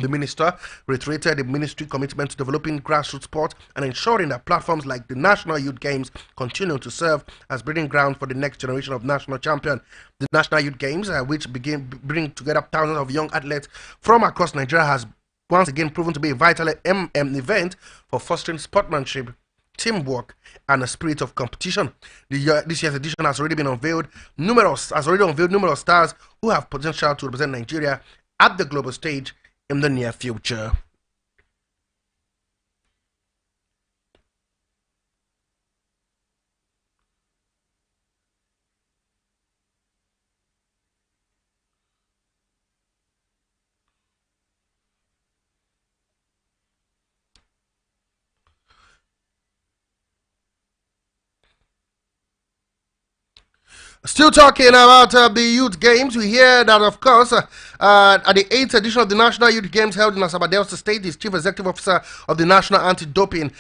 The minister reiterated the ministry commitment to developing grassroots sport and ensuring that platforms like the National Youth Games continue to serve as breeding ground for the next generation of national champions. The National Youth Games, which bring together thousands of young athletes from across Nigeria, has once again proven to be a vital event for fostering sportsmanship, teamwork, and a spirit of competition. This year's edition has already unveiled numerous stars who have potential to represent Nigeria at the global stage in the near future. Still talking about the youth games, we hear that, of course, at the 8th edition of the National Youth Games held in Asaba Delta State, the Chief Executive Officer of the National Anti-Doping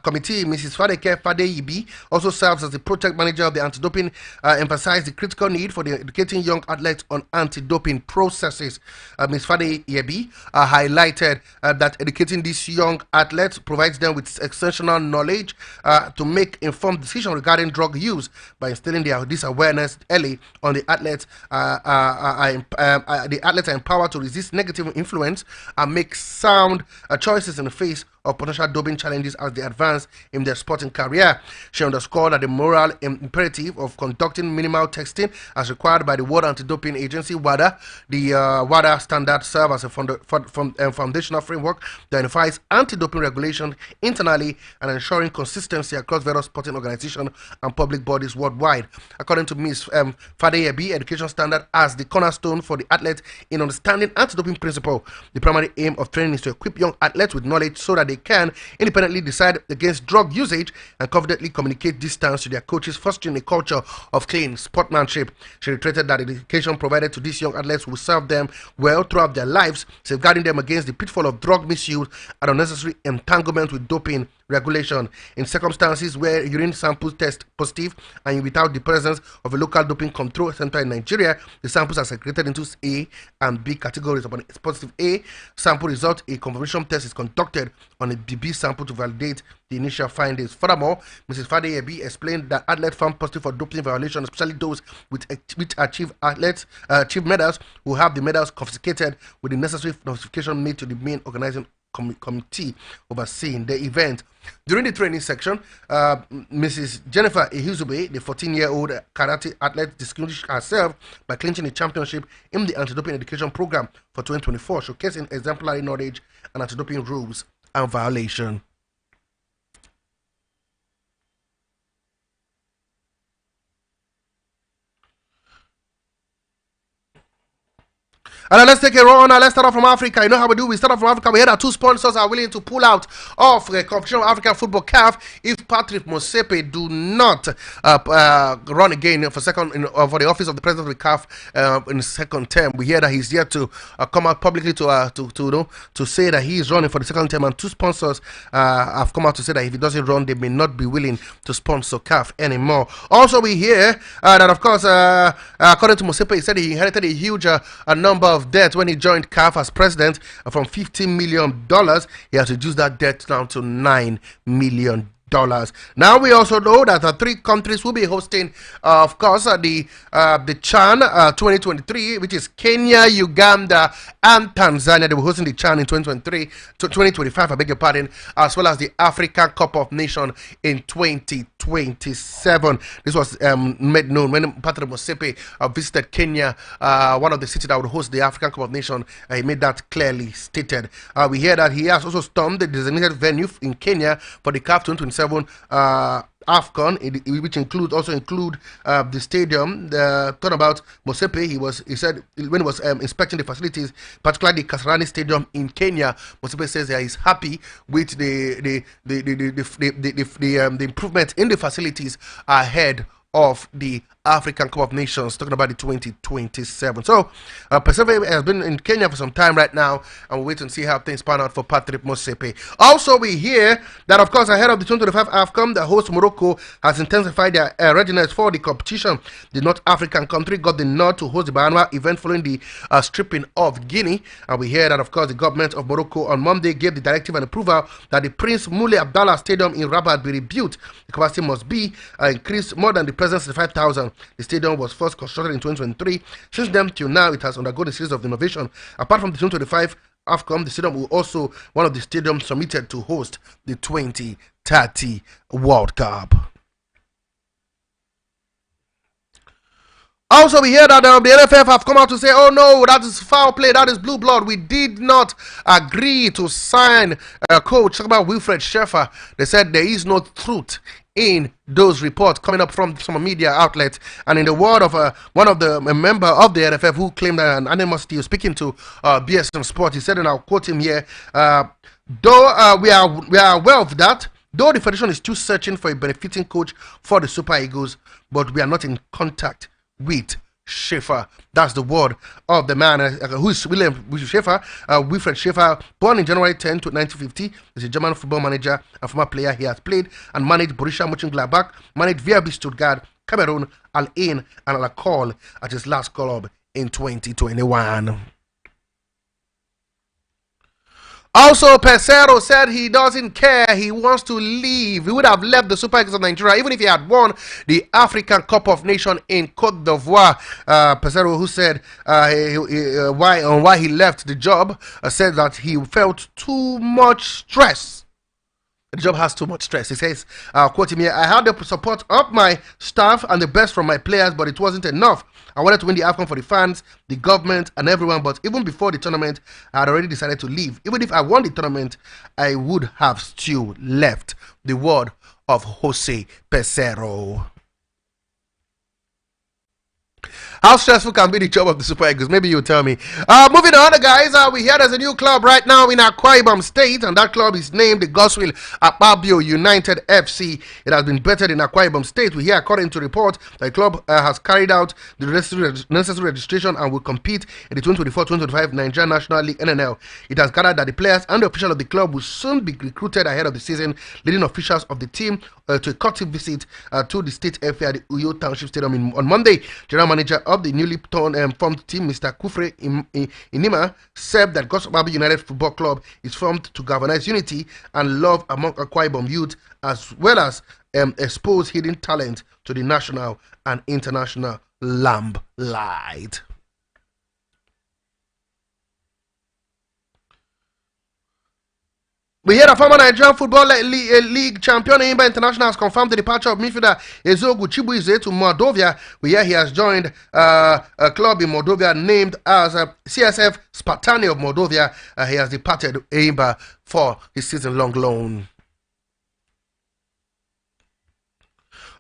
Committee, Mrs. Fadeke Fadeyibi, also serves as the project manager of the anti-doping, emphasized the critical need for the educating young athletes on anti-doping processes. Ms. Fadeyibi highlighted that educating these young athletes provides them with exceptional knowledge to make informed decisions regarding drug use by instilling this awareness early on. The athletes are empowered to resist negative influence and make sound choices in the face of potential doping challenges as they advance in their sporting career. She underscored that the moral imperative of conducting minimal testing as required by the World Anti-Doping Agency, WADA. The WADA standard serve as a foundational framework that unifies anti-doping regulation internally and ensuring consistency across various sporting organizations and public bodies worldwide. According to Ms. Fadeyebi, education standard as the cornerstone for the athlete in understanding anti-doping principle. The primary aim of training is to equip young athletes with knowledge so that they can independently decide against drug usage and confidently communicate this stance to their coaches, fostering a culture of clean sportsmanship. She reiterated that the education provided to these young athletes will serve them well throughout their lives, safeguarding them against the pitfall of drug misuse and unnecessary entanglement with doping regulation. In circumstances where urine samples test positive and without the presence of a local doping control center in Nigeria, the samples are segregated into A and B categories. Upon a positive A sample result, a confirmation test is conducted on a B sample to validate the initial findings. Furthermore, Mrs. Fadeyebi explained that athletes found positive for doping violation, especially those which achieve medals, who have the medals confiscated with the necessary notification made to the main organizing committee overseeing the event. During the training section, Mrs. Jennifer Ehuzube, the 14-year-old karate athlete, distinguished herself by clinching a championship in the anti-doping education program for 2024, showcasing exemplary knowledge and anti-doping rules and violation. And let's take a run. Let's start off from Africa. You know how we do. We start off from Africa. We heard that two sponsors are willing to pull out of the competition of African Football CAF if Patrick Motsepe do not run again for for the office of the president of the CAF in the second term. We hear that he's yet to come out publicly to say that he is running for the second term, and two sponsors have come out to say that if he doesn't run, they may not be willing to sponsor CAF anymore. Also, we hear that, of course, according to Motsepe, he said he inherited a huge number of debt when he joined CAF as president from $15 million. He has reduced that debt down to $9 million. Now we also know that 3 countries will be hosting, of course, the CHAN 2023, which is Kenya, Uganda, and Tanzania. They will be hosting the CHAN in 2025, I beg your pardon, as well as the African Cup of Nations in 2027. This was made known when Patrick Motsepe visited Kenya, one of the cities that would host the African Cup of Nations. He made that clearly stated. We hear that he has also stormed the designated venue in Kenya for the CAF 2027 AFCON, which include the stadium. Talking about Motsepe, he said when he was inspecting the facilities, particularly the Kasarani Stadium in Kenya, Motsepe says that he's happy with the improvement in the facilities ahead of the African Cup of Nations, talking about the 2027. So, Pacific has been in Kenya for some time right now, and we'll wait and see how things pan out for Patrick Motsepe. Also, we hear that, of course, ahead of the 2025 AFCON, the host Morocco has intensified their readiness for the competition. The North African country got the nod to host the biannual event following the stripping of Guinea, and we hear that, of course, the government of Morocco on Monday gave the directive and approval that the Prince Moulay Abdallah Stadium in Rabat be rebuilt. The capacity must be increased more than the present 65,000. The stadium was first constructed in 2023. Since then till now, it has undergone a series of innovation. Apart from the 2025 AFCON, the stadium will also one of the stadiums submitted to host the 2030 World Cup. Also, we hear that the NFF have come out to say, oh no, that is foul play, that is blue blood. We did not agree to sign a coach. Talking about Wilfred Sheffer, they said there is no truth in those reports coming up from some media outlets. And in the word of one of the member of the NFF who claimed an animosity, speaking to BSM Sport, he said, and I'll quote him here, though we are aware of that, though the Federation is still searching for a benefiting coach for the Super Eagles, but we are not in contact with Schaefer. That's the word of the man who is William Schaefer. Wilfred Schaefer, born in January 10 to 1950, is a German football manager and former player. He has played and managed Borussia Mönchengladbach, managed VfB Stuttgart, Cameroon, Al Ain, and Al Akol at his last club in 2021. Also, Pesero said he doesn't care. He wants to leave. He would have left the Super Eagles of Nigeria even if he had won the African Cup of Nations in Cote d'Ivoire. Pesero, who said why he left the job, said that he felt too much stress. The job has too much stress. He says, I'll quote him here, I had the support of my staff and the best from my players, but it wasn't enough. I wanted to win the AFCON for the fans, the government, and everyone, but even before the tournament, I had already decided to leave. Even if I won the tournament, I would have still left. The word of Jose Pesero. How stressful can be the job of the Super Eagles? Maybe you'll tell me. Moving on, guys, we hear there's a new club right now in Akwa Ibom State, and that club is named the Goswill Akpabio United FC. It has been bettered in Akwa Ibom State. We hear, according to report, the club has carried out the necessary registration and will compete in the 2024-2025 Nigeria National League (NNL). It has gathered that the players and the officials of the club will soon be recruited ahead of the season, leading officials of the team to a courtesy visit to the state airfield at the Uyo Township Stadium on Monday. General manager of the newly formed team, Mr. Kufre Inima, said that Goswill United Football Club is formed to galvanize unity and love among Akwa Ibom youth, as well as expose hidden talent to the national and international limelight. We hear the former Nigerian Football League champion Imba International has confirmed the departure of midfielder Ezogu Chibuize to Moldova. We hear he has joined a club in Moldova named as CSF Spartani of Moldova. He has departed Imba for his season-long loan.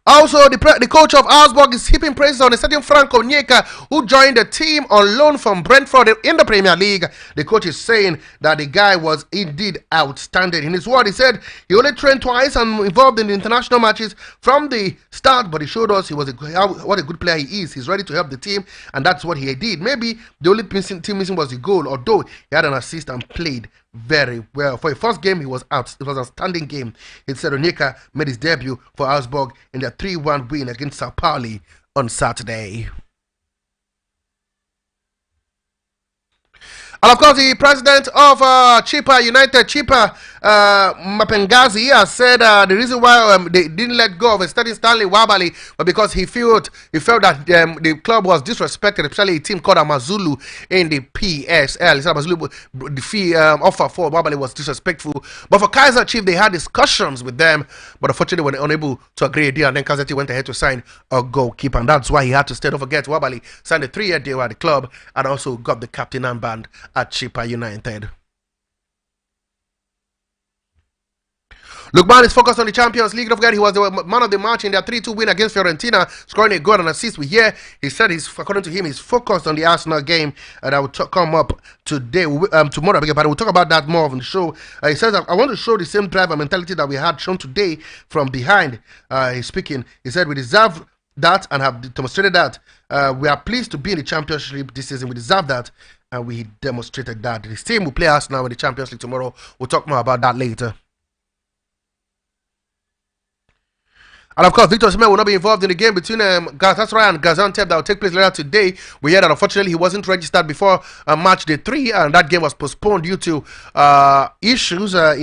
Also, the coach of Augsburg is heaping praises on a certain Franco Onyeka, who joined the team on loan from Brentford in the Premier League. The coach is saying that the guy was indeed outstanding. In his word, he said he only trained twice and involved in the international matches from the start, but he showed us what a good player he is. He's ready to help the team, and that's what he did. Maybe the only team missing was the goal, although he had an assist and played very well. For a first game, it was an outstanding game. He said Onyeka made his debut for Augsburg in their 3-1 win against Sao Paulo on Saturday. And of course, the president of Chippa United, Chippa Mapengazi, has said the reason why they didn't let go of a starting Stanley Wabali was because he felt that the club was disrespected, especially a team called Amazulu in the PSL. He said Amazulu, the fee offer for Wabali was disrespectful. But for Kaiser Chiefs, they had discussions with them, but unfortunately were unable to agree a deal. And then Kaiser Chiefs went ahead to sign a goalkeeper, and that's why he had to stay. Don't forget, Wabali signed a 3-year deal at the club and also got the captain armband at Chippa United. Lukman is focused on the Champions League. Don't forget, he was the man of the match in their 3-2 win against Fiorentina, scoring a goal and assist. We hear he said according to him, he's focused on the Arsenal game that will come up today, tomorrow. But we'll talk about that more on the show. He says, I want to show the same drive and mentality that we had shown today from behind. He's speaking. He said, we deserve that and have demonstrated that. We are pleased to be in the Championship this season. We deserve that, and we demonstrated that. This team will play us now in the Champions League tomorrow. We'll talk more about that later. And of course, Victor Osimhen will not be involved in the game between Galatasaray and Gaziantep that will take place later today. We heard that unfortunately he wasn't registered before match day 3, and that game was postponed due to issues a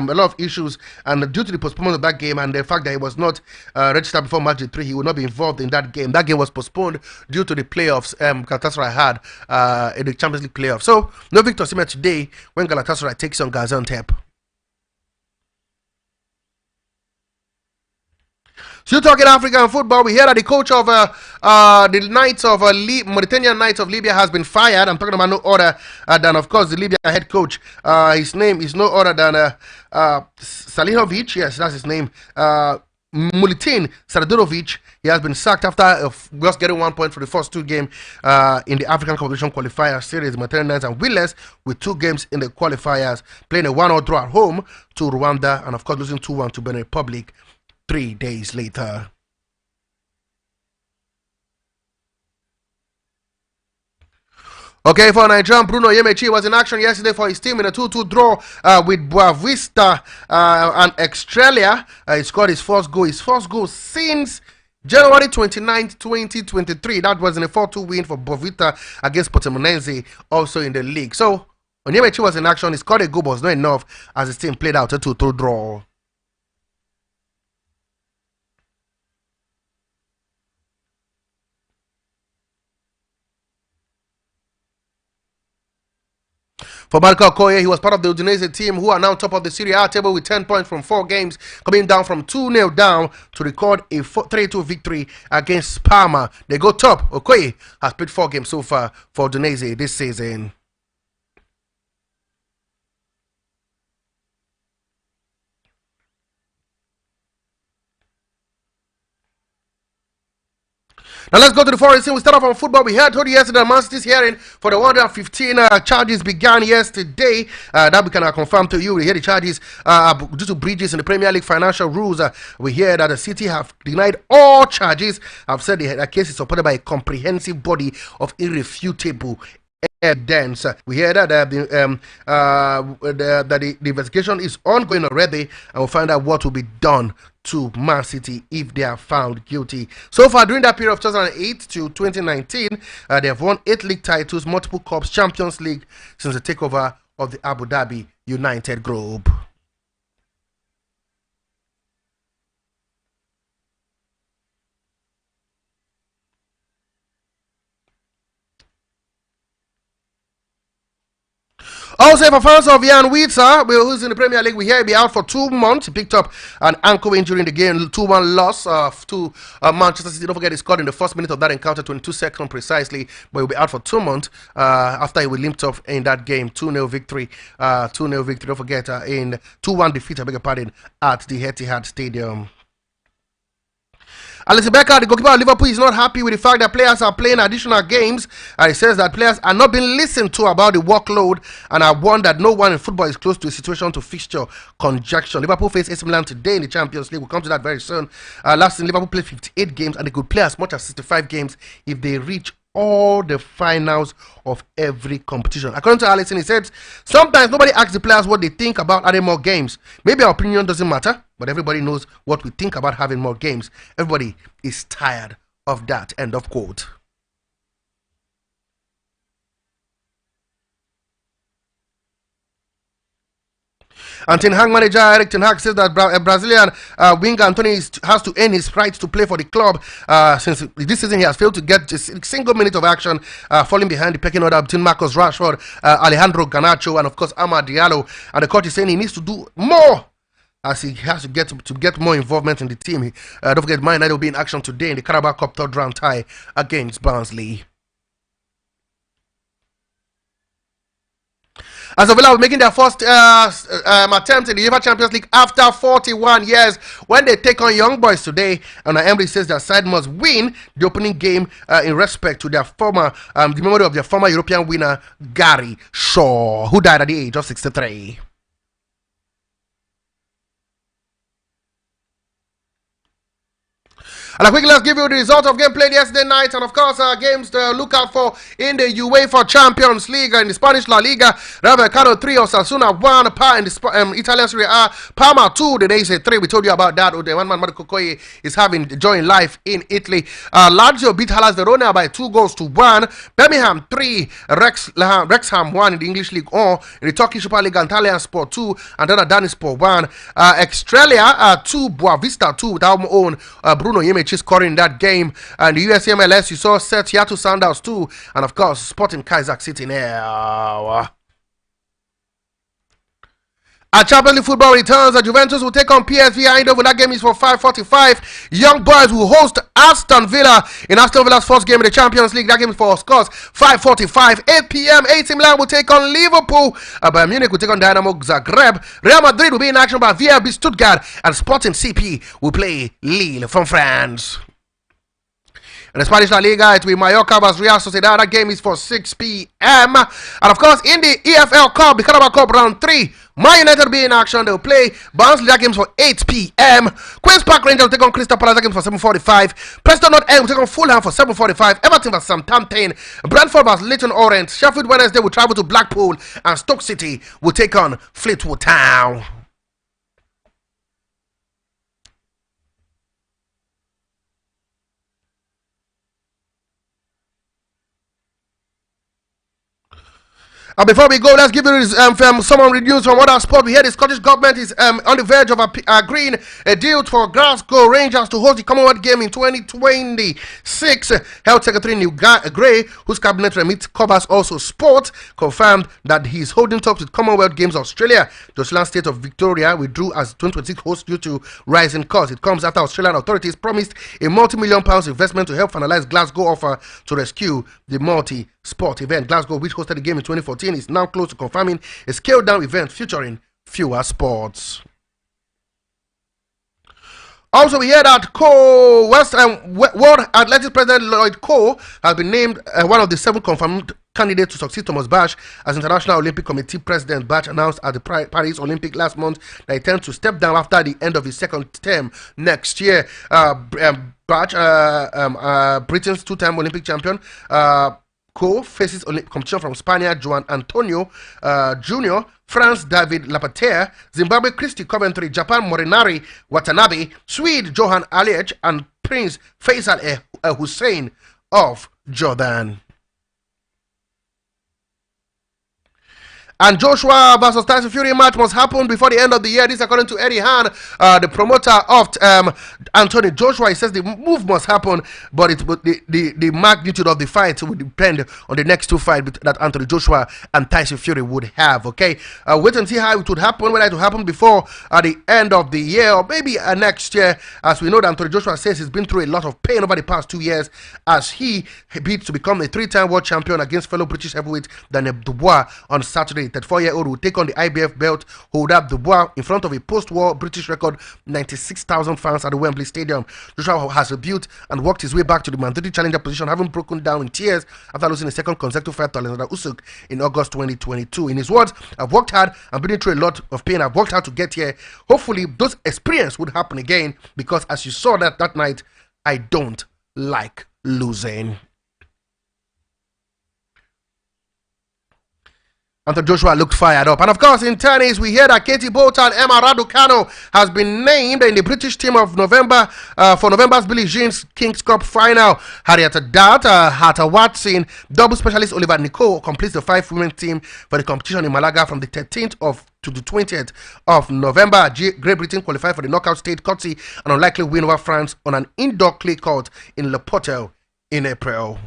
lot of issues, and due to the postponement of that game and the fact that he was not registered before match day 3, he will not be involved in that game. That game was postponed due to the playoffs Galatasaray had in the Champions League playoffs. So no Victor Osimhen today when Galatasaray takes on Gaziantep. Still talking African football, we hear that the coach of the Knights of Mauritanian Knights of Libya has been fired. I'm talking about no other than, of course, the Libya head coach. His name is no other than Salihovic. Yes, that's his name. Mulitin Sardorovic. He has been sacked after just getting 1 point for the first 2 games in the African Competition Qualifier Series. Mauritanian Knights and winless with 2 games in the qualifiers, playing a 1-0 draw at home to Rwanda, and of course losing 2-1 to Benin Republic 3 days later. Okay, for Nigerian, Bruno Yemechi was in action yesterday for his team in a 2-2 draw with Boavista and Australia. He scored his first goal since January 29th, 2023. That was in a 4-2 win for Boavista against Portimonense, also in the league. So, when Yemechi was in action, he scored a goal, but was not enough as his team played out a 2-2 draw. For Marco Okoye, he was part of the Udinese team who are now top of the Serie A table with 10 points from 4 games, coming down from 2-0 down to record a 3-2 victory against Parma. They go top. Okoye has played 4 games so far for Udinese this season. Now let's go to the foreign scene. We start off on football. We heard yesterday that Man City's hearing for the 115 charges began yesterday. That we can confirm to you. We hear the charges due to breaches in the Premier League financial rules. We hear that the City have denied all charges. I've said the case is supported by a comprehensive body of irrefutable evidence. We hear that the investigation is ongoing already, and we'll find out what will be done to Man City if they are found guilty. So far, during that period of 2008 to 2019, they have won 8 league titles, multiple cups, Champions League since the takeover of the Abu Dhabi United Group. Also, for fans of Jan Witsa, who's in the Premier League, we hear he'll be out for 2 months. He picked up an ankle injury in the game, 2-1 loss to Manchester City. Don't forget, he scored in the first minute of that encounter, 22 seconds precisely, but he'll be out for 2 months after he was limped up in that game. 2-0 victory. 2-0 victory, don't forget, in 2-1 defeat, I beg your pardon, at the Etihad Stadium. Alisson Becker, the goalkeeper of Liverpool, is not happy with the fact that players are playing additional games. He says that players are not being listened to about the workload and are warned that no one in football is close to a situation to fixture conjunction. Liverpool face AC Milan today in the Champions League. We'll come to that very soon. Last season, Liverpool played 58 games and they could play as much as 65 games if they reach all the finals of every competition. According to Alisson, he said, sometimes nobody asks the players what they think about adding more games. Maybe our opinion doesn't matter, but everybody knows what we think about having more games. Everybody is tired of that. End of quote. And Ten Hag manager Eric Ten Hag says that Brazilian winger Anthony has to earn his right to play for the club. Since this season he has failed to get a single minute of action, falling behind the pecking order between Marcus Rashford, Alejandro Garnacho, and of course Amad Diallo. And the coach is saying he needs to do more, as he has to get more involvement in the team. Don't forget, Man United will be in action today in the Carabao Cup third round tie against Barnsley. As Villa will making their first attempt in the UEFA Champions League after 41 years when they take on Young Boys today. And Emery says their side must win the opening game in respect to their former, the memory of their former European winner, Gary Shaw, who died at the age of 63. And quickly, let's give you the result of game played yesterday night, and of course, games to look out for in the UEFA Champions League. In the Spanish La Liga, Rayo Vallecano 3, Osasuna 1, in the Italian Serie A, Parma 2, the day 3. We told you about that. The one man Marco Koye is enjoying life in Italy. Lazio beat Hellas Verona by 2-1. Birmingham 3, Wrexham 1 in the English League 1. In the Turkish Super League, Antalya Sport 2, and then Danispor 1. Extrelia 2, Boavista 2, with our own Bruno Yemechi scoring that game. And the USMLS, you saw Seattle Sounders 2, and of course Sporting Kaiser City there. Champions League football returns. Juventus will take on PSV Eindhoven. That game is for 5:45. Young Boys will host Aston Villa in Aston Villa's first game in the Champions League. That game is for scores 5:45. 8 p.m. AC Milan will take on Liverpool. Bayern Munich will take on Dynamo Zagreb. Real Madrid will be in action by VfB Stuttgart, and Sporting CP will play Lille from France. In the Spanish La Liga, it will be Mallorca vs Real Sociedad. That game is for 6 p.m. And of course, in the EFL Cup, the Carabao Cup round 3, Man United will be in action. They will play Barnsley. That game for 8 p.m. Queen's Park Rangers will take on Crystal Palace. That game for 7:45. Preston North End will take on Fulham for 7:45. Everton vs Southampton. Brentford vs Leighton Orient. Sheffield Wednesday will travel to Blackpool, and Stoke City will take on Fleetwood Town. Before we go, let's give you some news from other sports. We hear the Scottish government is on the verge of agreeing a deal for Glasgow Rangers to host the Commonwealth Game in 2026. Health Secretary Neil Gray, whose cabinet remit covers also sport, confirmed that he is holding talks with Commonwealth Games Australia. The Australian state of Victoria withdrew as 2026 host due to rising costs. It comes after Australian authorities promised a multi-million pounds investment to help finalize Glasgow offer to rescue the multi-sport event. Glasgow, which hosted the game in 2014, is now close to confirming a scaled-down event featuring fewer sports. Also, we hear that World Athletics President Lloyd Cole has been named one of the 7 confirmed candidates to succeed Thomas Bach as International Olympic Committee President. Bach announced at the Paris Olympic last month that he intends to step down after the end of his second term next year. Bach, Britain's 2-time Olympic champion, Cole faces competition from Spaniard Juan Antonio Jr., France David Lapater, Zimbabwe Christy Coventry, Japan Morinari Watanabe, Swede Johan Aliech, and Prince Faisal Hussein of Jordan. And Joshua versus Tyson Fury match must happen before the end of the year. This according to Eddie Hearn, the promoter of Anthony Joshua. He says the move must happen, but the magnitude of the fight will depend on the next 2 fights that Anthony Joshua and Tyson Fury would have. Okay, wait and see how it would happen, whether it will happen before the end of the year or maybe next year. As we know that Anthony Joshua says he's been through a lot of pain over the past 2 years as he beats to become a 3-time world champion against fellow British heavyweight Daniel Dubois on Saturday. 34-year-old will take on the IBF belt holder Dubois in front of a post-war British record 96,000 fans at the Wembley Stadium. Joshua has rebuilt and worked his way back to the mandatory challenger position, having broken down in tears after losing a second consecutive fight to Alexander Usyk in August 2022. In his words, "I've worked hard and been through a lot of pain. I've worked hard to get here. Hopefully, those experiences would happen again because, as you saw that night, I don't like losing." Anthony Joshua looked fired up. And of course, in tennis, we hear that Katie Bolter and Emma Raducanu has been named in the British team of November for November's Billie Jean's King's Cup final. Harriet Dart, Hata Watson, double specialist Oliver Nicole completes the 5-women team for the competition in Malaga from the 13th to the 20th of November. Great Britain qualified for the knockout stage, courtesy an unlikely win over France on an indoor clay court in Le Portel in April.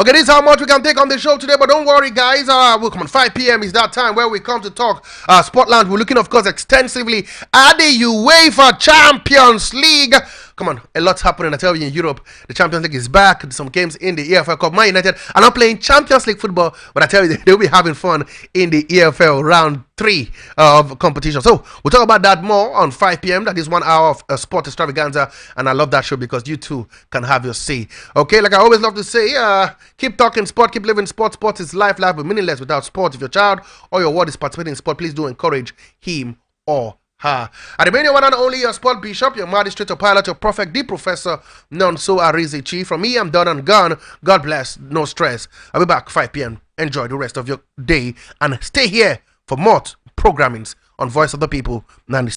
Okay, this is how much we can take on the show today, but don't worry, guys. We'll come on 5 p.m. is that time where we come to talk Sportland. We're looking, of course, extensively at the UEFA Champions League come on, a lot's happening. I tell you, in Europe, the Champions League is back. Some games in the EFL Cup. Man United are not playing Champions League football, but I tell you, they'll be having fun in the EFL round 3 of competition. So we'll talk about that more on 5 p.m. That is 1 hour of sport extravaganza, and I love that show because you too can have your say. Okay, like I always love to say, keep talking sport, keep living sport. Sport is life. Life will be meaningless without sport. If your child or your ward is participating in sport, please do encourage him or her. I remain your one and only, your sport bishop, your magistrate, your pilot, your prophet, the professor, Nonso Arizi Chief. From me, I'm done and gone. God bless, no stress. I'll be back 5 p.m. Enjoy the rest of your day and stay here for more programmings on Voice of the People 96.